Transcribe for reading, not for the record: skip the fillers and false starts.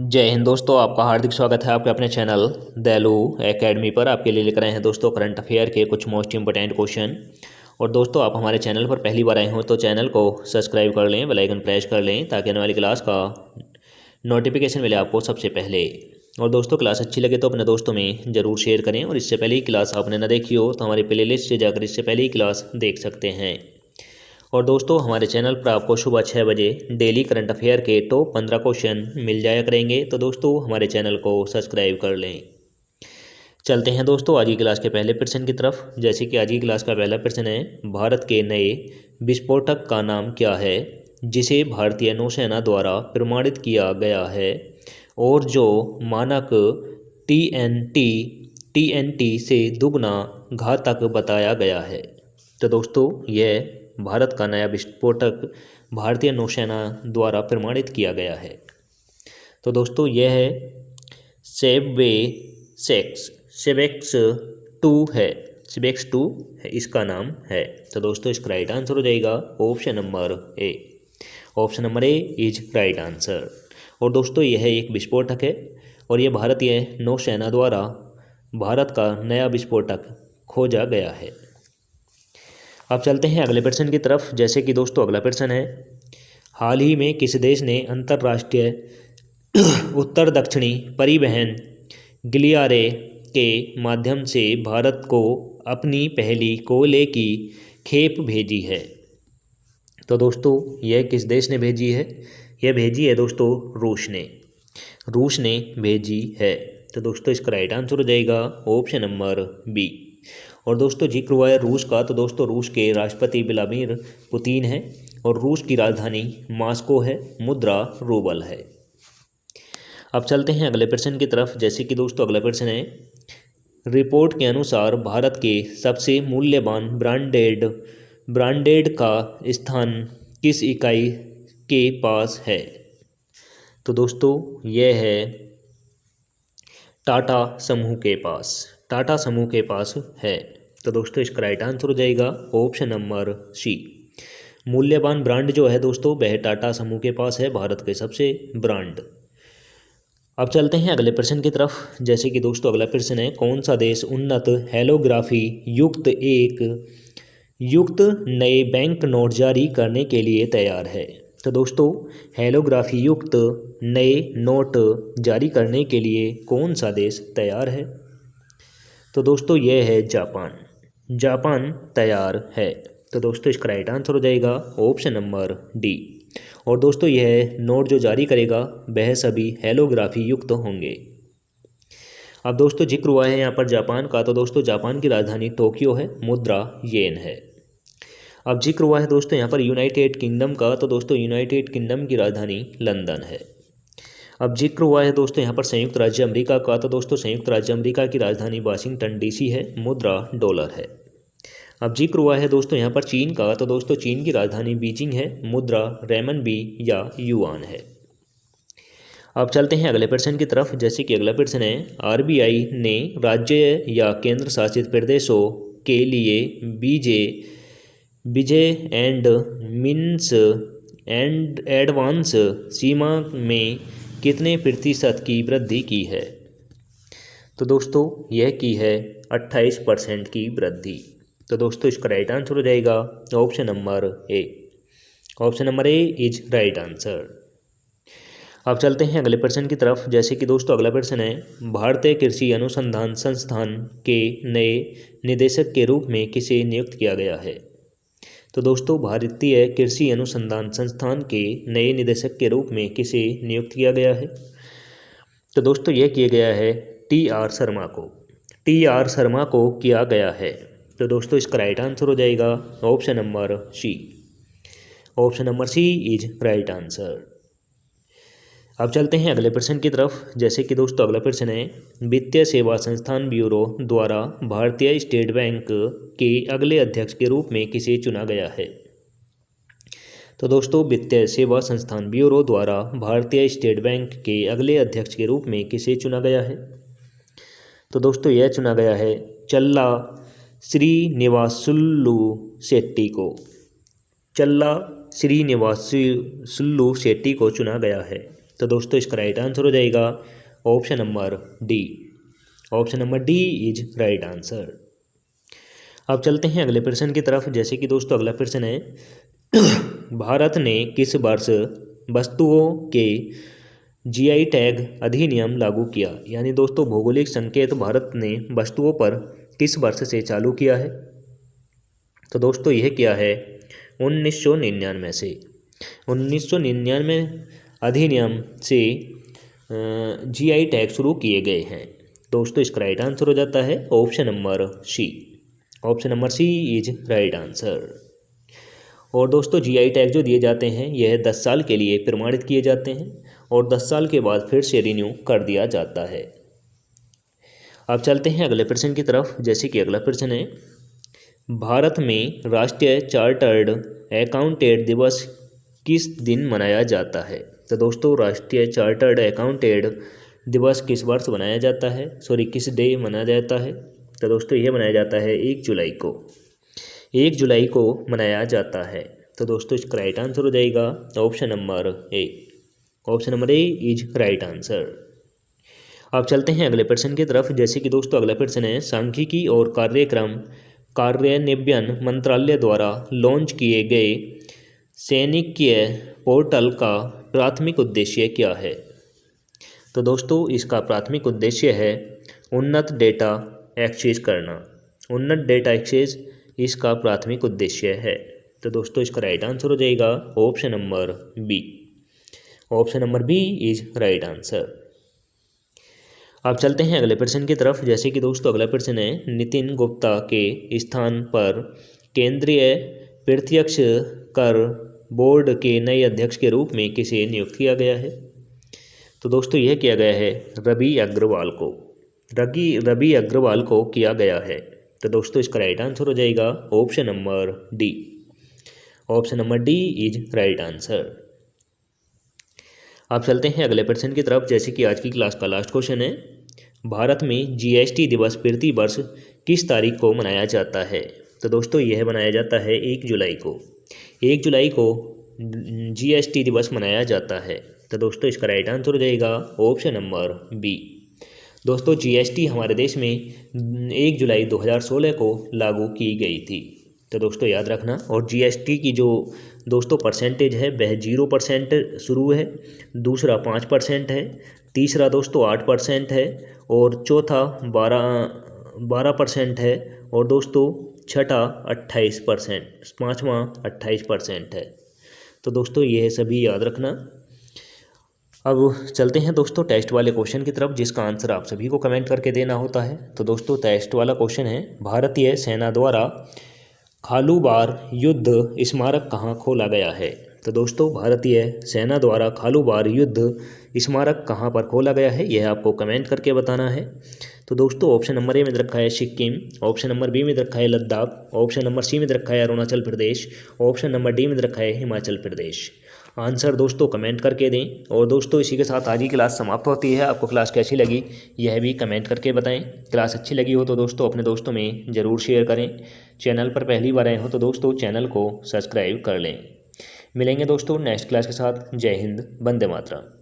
जय हिंद दोस्तों, आपका हार्दिक स्वागत है आपके अपने चैनल दैलू एकेडमी पर। आपके लिए लेकर आए हैं दोस्तों करंट अफेयर के कुछ मोस्ट इंपोर्टेंट क्वेश्चन। और दोस्तों, आप हमारे चैनल पर पहली बार आए हो तो चैनल को सब्सक्राइब कर लें, बेल आइकन प्रेस कर लें ताकि आने वाली क्लास का नोटिफिकेशन मिले आपको सबसे पहले। और दोस्तों, क्लास अच्छी लगे तो अपने दोस्तों में ज़रूर शेयर करें। और इससे पहले ही क्लास आपने ना देखी हो तो हमारी प्लेलिस्ट से जाकर इससे पहले ही क्लास देख सकते हैं। और दोस्तों, हमारे चैनल पर आपको सुबह 6 बजे डेली करंट अफेयर के टॉप 15 क्वेश्चन मिल जाया करेंगे। तो दोस्तों, हमारे चैनल को सब्सक्राइब कर लें। चलते हैं दोस्तों आज की क्लास के पहले प्रश्न की तरफ। जैसे कि आज की क्लास का पहला प्रश्न है, भारत के नए विस्फोटक का नाम क्या है जिसे भारतीय नौसेना द्वारा प्रमाणित किया गया है और जो मानक टीएनटी टीएनटी से दुगना घातक बताया गया है। तो दोस्तों, यह भारत का नया विस्फोटक भारतीय नौसेना द्वारा प्रमाणित किया गया है। तो दोस्तों, यह है सेवेक्स 2 है। सेवेक्स 2 है, इसका नाम है। तो दोस्तों, इसका राइट आंसर हो जाएगा option number A. Option number A is right answer. और दोस्तों, यह एक विस्फोटक है और यह भारतीय नौसेना द्वारा भारत का नया विस्फोटक खोजा गया है। अब चलते हैं अगले प्रश्न की तरफ। जैसे कि दोस्तों, अगला प्रश्न है, हाल ही में किस देश ने अंतर्राष्ट्रीय उत्तर दक्षिणी परिवहन गलियारे के माध्यम से भारत को अपनी पहली कोयले की खेप भेजी है? तो दोस्तों, यह किस देश ने भेजी है? यह भेजी है दोस्तों रूस ने भेजी है। तो दोस्तों, इसका राइट आंसर हो जाएगा ऑप्शन नंबर बी। और दोस्तों, जिक्र हुआ है रूस का, तो दोस्तों रूस के राष्ट्रपति व्लादिमीर पुतिन है और रूस की राजधानी मॉस्को है, मुद्रा रूबल है। अब चलते हैं अगले प्रश्न की तरफ। जैसे कि दोस्तों, अगला प्रश्न है, रिपोर्ट के अनुसार भारत के सबसे मूल्यवान ब्रांडेड का स्थान किस इकाई के पास है? तो दोस्तों, यह है टाटा समूह के पास है। तो दोस्तों, इसका राइट आंसर हो जाएगा ऑप्शन नंबर सी। मूल्यवान ब्रांड जो है दोस्तों, वह टाटा समूह के पास है, भारत के सबसे ब्रांड। अब चलते हैं अगले प्रश्न की तरफ। जैसे कि दोस्तों, अगला प्रश्न है, कौन सा देश उन्नत हेलोग्राफी युक्त नए बैंक नोट जारी करने के लिए तैयार है? तो दोस्तों, हेलोग्राफी युक्त नए नोट जारी करने के लिए कौन सा देश तैयार है? तो दोस्तों, यह है जापान तैयार है। तो दोस्तों, इसका राइट आंसर हो जाएगा ऑप्शन नंबर डी। और दोस्तों, यह नोट जो जारी करेगा वह सभी हेलोग्राफी युक्त होंगे। अब दोस्तों, जिक्र हुआ है यहाँ पर जापान का, तो दोस्तों जापान की राजधानी टोक्यो है, मुद्रा येन है। अब जिक्र हुआ है दोस्तों यहाँ पर यूनाइटेड किंगडम का, तो दोस्तों यूनाइटेड किंगडम की राजधानी लंदन है। अब जिक्र हुआ है दोस्तों यहाँ पर संयुक्त राज्य अमेरिका का, तो दोस्तों संयुक्त राज्य अमेरिका की राजधानी वाशिंगटन डीसी है, मुद्रा डॉलर है। अब जिक्र हुआ है दोस्तों यहाँ पर चीन का, तो दोस्तों चीन की राजधानी बीजिंग है, मुद्रा रेमनबी या युआन है। अब चलते हैं अगले प्रश्न की तरफ। जैसे कि अगला प्रश्न है, आरबीआई ने राज्य या केंद्र शासित प्रदेशों के लिए विजय एंड मीन्स एंड एडवांस सीमा में कितने प्रतिशत की वृद्धि की है? तो दोस्तों, यह की है 28% की वृद्धि। तो दोस्तों, इसका राइट आंसर हो जाएगा option number A. Option number A is right answer. अब चलते हैं अगले प्रश्न की तरफ। जैसे कि दोस्तों, अगला प्रश्न है, भारतीय कृषि अनुसंधान संस्थान के नए निदेशक के रूप में किसे नियुक्त किया गया है? तो दोस्तों, भारतीय कृषि अनुसंधान संस्थान के नए निदेशक के रूप में किसे नियुक्त किया गया है? तो दोस्तों, यह किया गया है टी.आर. शर्मा को किया गया है। तो दोस्तों, इसका राइट आंसर हो जाएगा option number C. Option number C is right answer. अब चलते हैं अगले प्रश्न की तरफ। जैसे कि दोस्तों, अगला प्रश्न है, वित्तीय सेवा संस्थान ब्यूरो द्वारा भारतीय स्टेट बैंक के अगले अध्यक्ष के रूप में किसे चुना गया है? तो दोस्तों, वित्तीय सेवा संस्थान ब्यूरो द्वारा भारतीय स्टेट बैंक के अगले अध्यक्ष के रूप में किसे चुना गया है? तो दोस्तों, यह चुना गया है चल्ला श्रीनिवासुलु शेट्टी को चुना गया है। तो दोस्तों इसका राइट आंसर हो जाएगा option number D. Option number D is right answer. अब चलते हैं अगले प्रश्न की तरफ। जैसे कि दोस्तों अगला प्रश्न है भारत ने किस वर्ष वस्तुओं के जीआई टैग अधिनियम लागू किया? यानी दोस्तों भौगोलिक संकेत भारत ने वस्तुओं पर किस वर्ष से चालू किया है? तो दोस्तों यह किया है 1999 से। 1999 अधिनियम से जीआई टैग शुरू किए गए हैं। दोस्तों इसका राइट आंसर हो जाता है option number C. Option number C is right answer. और दोस्तों जीआई टैग जो दिए जाते हैं यह 10 साल के लिए प्रमाणित किए जाते हैं और 10 साल के बाद फिर से रिन्यू कर दिया जाता है। अब चलते हैं अगले प्रश्न की तरफ। जैसे कि अगला प्रश्न है भारत में राष्ट्रीय चार्टर्ड अकाउंटेंट दिवस किस दिन मनाया जाता है? तो दोस्तों राष्ट्रीय चार्टर्ड अकाउंटेंट दिवस किस वर्ष मनाया जाता है, किस डे मनाया जाता है? तो दोस्तों यह मनाया जाता है 1 जुलाई को। 1 जुलाई को मनाया जाता है। तो दोस्तों इसका राइट आंसर हो जाएगा option number A. Option number A is right answer. अब चलते हैं अगले प्रश्न की तरफ। जैसे कि दोस्तों अगला प्रश्न है सांख्यिकी और कार्यक्रम कार्यान्वयन मंत्रालय द्वारा लॉन्च किए गए सैनिकीय पोर्टल का प्राथमिक उद्देश्य क्या है? तो दोस्तों इसका प्राथमिक उद्देश्य है उन्नत डेटा एक्सेस करना। उन्नत डेटा एक्सेस इसका प्राथमिक उद्देश्य है। तो दोस्तों इसका राइट आंसर हो जाएगा option number B. Option number B is right answer. अब चलते हैं अगले प्रश्न की तरफ। जैसे कि दोस्तों अगला प्रश्न है नितिन गुप्ता के स्थान पर केंद्रीय प्रत्यक्ष कर बोर्ड के नए अध्यक्ष के रूप में किसे नियुक्त किया गया है? तो दोस्तों यह किया गया है रवि अग्रवाल को। रवि अग्रवाल को किया गया है। तो दोस्तों इसका राइट आंसर हो जाएगा option number D. Option number D is right answer. अब चलते हैं अगले प्रश्न की तरफ। जैसे कि आज की क्लास का लास्ट क्वेश्चन है भारत में जीएसटी दिवस प्रति वर्ष किस तारीख को मनाया जाता है? तो दोस्तों यह मनाया जाता है 1 जुलाई को। 1 जुलाई को जीएसटी दिवस मनाया जाता है। तो दोस्तों इसका राइट आंसर हो जाएगा ऑप्शन नंबर बी। दोस्तों जीएसटी हमारे देश में 1 जुलाई 2016 को लागू की गई थी। तो दोस्तों याद रखना। और जीएसटी की जो दोस्तों परसेंटेज है वह 0% शुरू है, दूसरा 5% है, तीसरा दोस्तों 8% है और चौथा 12% है और दोस्तों छठा 28%, पाँचवा 28% है। तो दोस्तों यह सभी याद रखना। अब चलते हैं दोस्तों टेस्ट वाले क्वेश्चन की तरफ जिसका आंसर आप सभी को कमेंट करके देना होता है। तो दोस्तों टेस्ट वाला क्वेश्चन है भारतीय सेना द्वारा खालूबार युद्ध स्मारक कहाँ खोला गया है? तो दोस्तों भारतीय सेना द्वारा खालूबार युद्ध स्मारक कहाँ पर खोला गया है यह आपको कमेंट करके बताना है। तो दोस्तों ऑप्शन नंबर ए में रखा है सिक्किम, ऑप्शन नंबर बी में रखा है लद्दाख, ऑप्शन नंबर सी में रखा है Arunachal Pradesh, option number D में रखा है हिमाचल प्रदेश। आंसर दोस्तों कमेंट करके दें। और दोस्तों इसी के साथ आज की क्लास समाप्त होती है। आपको क्लास कैसी लगी यह भी कमेंट करके बताएं। क्लास अच्छी लगी हो तो दोस्तों अपने दोस्तों में ज़रूर शेयर करें। चैनल पर पहली बार आए हो तो दोस्तों चैनल को सब्सक्राइब कर लें। मिलेंगे दोस्तों नेक्स्ट क्लास के साथ। जय हिंद, वंदे मातरम।